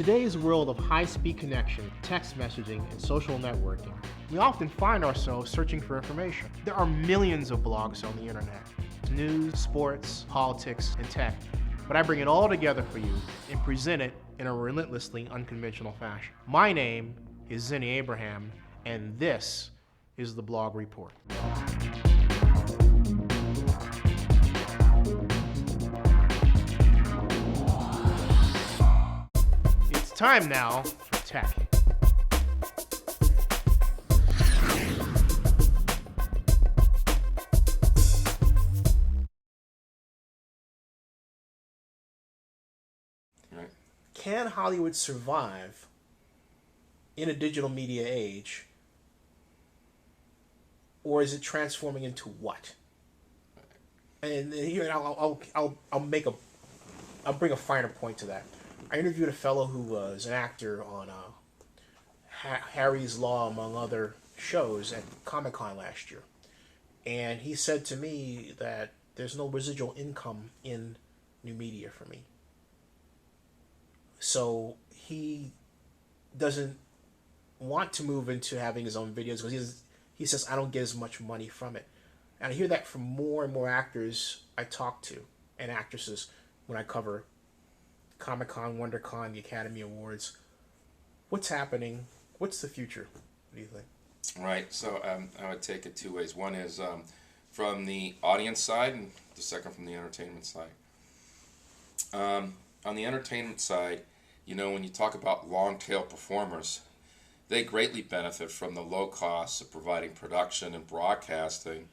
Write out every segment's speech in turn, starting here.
today's world of high-speed connection, text messaging, and social networking, we often find ourselves searching for information. There are millions of blogs on the internet. News, sports, politics, and tech. But I bring it all together for you and present it in a relentlessly unconventional fashion. My name is Zenny Abraham, and this is the Blog Report. It's time now for tech. Can Hollywood survive in a digital media age, or is it transforming into what? And here, I'll bring a finer point to that. I interviewed a fellow who was an actor on Harry's Law, among other shows, at Comic-Con last year, and he said to me that there's no residual income in new media for me. So he doesn't want to move into having his own videos because he says, I don't get as much money from it. And I hear that from more and more actors I talk to and actresses when I cover Comic-Con, WonderCon, the Academy Awards. What's happening? What's the future? What do you think? Right. So I would take it two ways. One is from the audience side, and the second from the entertainment side. On the entertainment side, you know, when you talk about long-tail performers, they greatly benefit from the low costs of providing production and broadcasting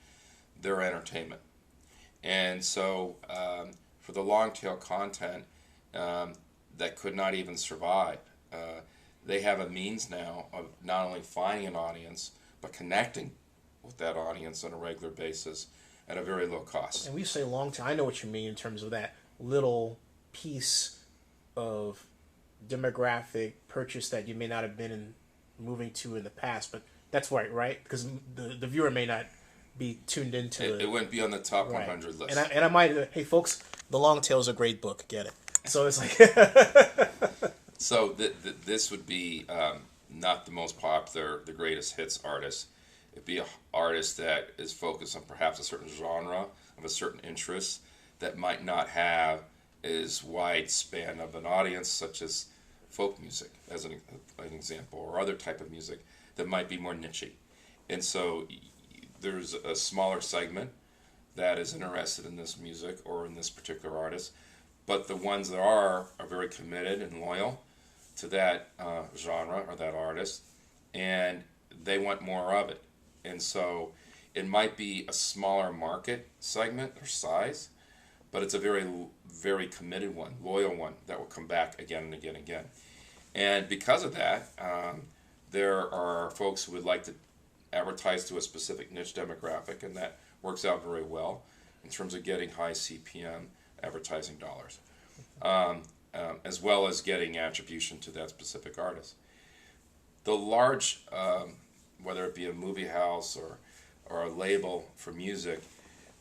their entertainment. And so for the long-tail content that could not even survive, they have a means now of not only finding an audience, but connecting with that audience on a regular basis at a very low cost. And we say long-tail, I know what you mean in terms of that little piece of demographic purchase that you may not have been moving to in the past, but that's right? Because the viewer may not be tuned into it. It wouldn't be on the top 100 list. And I might, hey folks, The Long Tail is a great book, get it. So it's like... So this would be not the most popular, the greatest hits artist. It'd be an artist that is focused on perhaps a certain genre of a certain interest that might not have as wide span of an audience, such as folk music, as an example, or other type of music that might be more niche-y. And so there's a smaller segment that is interested in this music or in this particular artist, but the ones that are very committed and loyal to that genre or that artist, and they want more of it. And so it might be a smaller market segment or size, but it's a very, very committed one, loyal one that will come back again and again and again. And because of that, there are folks who would like to advertise to a specific niche demographic, and that works out very well in terms of getting high CPM advertising dollars, as well as getting attribution to that specific artist. The large, whether it be a movie house or a label for music,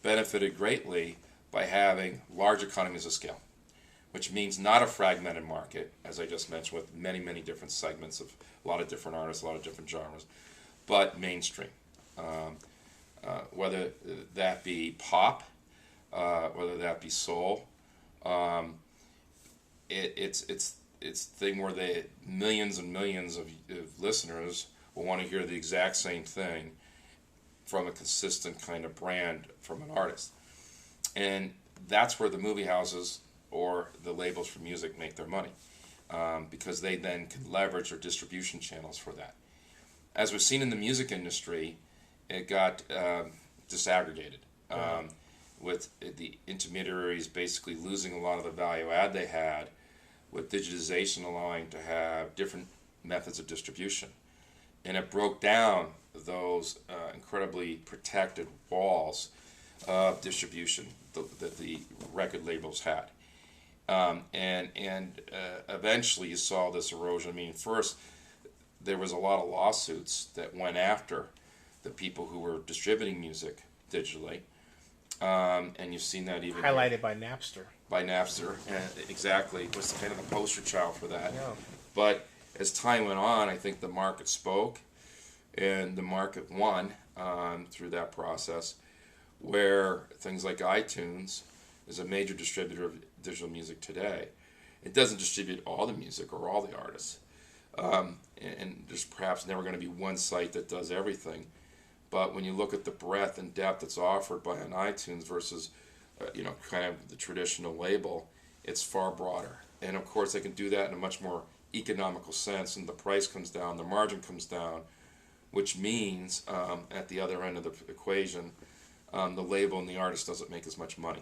benefited greatly by having large economies of scale, which means not a fragmented market, as I just mentioned, with many, many different segments of a lot of different artists, a lot of different genres, but mainstream. Whether that be pop, whether that be soul, it's a thing where the millions and millions of listeners will want to hear the exact same thing from a consistent kind of brand from an artist. And that's where the movie houses or the labels for music make their money, because they then can leverage their distribution channels for that. As we've seen in the music industry, it got disaggregated, with the intermediaries basically losing a lot of the value add they had, with digitization allowing to have different methods of distribution. And it broke down those incredibly protected walls of distribution that the record labels had. And eventually you saw this erosion. I mean, first, there was a lot of lawsuits that went after the people who were distributing music digitally. And you've seen that even highlighted by Napster. by Napster, and exactly was kind of the poster child for that. Yeah. But as time went on, I think the market spoke, and the market won through that process, where things like iTunes is a major distributor of digital music today. It doesn't distribute all the music or all the artists, and there's perhaps never going to be one site that does everything. But when you look at the breadth and depth that's offered by an iTunes versus, kind of the traditional label, it's far broader. And of course, they can do that in a much more economical sense, and the price comes down, the margin comes down, which means at the other end of the equation, the label and the artist doesn't make as much money.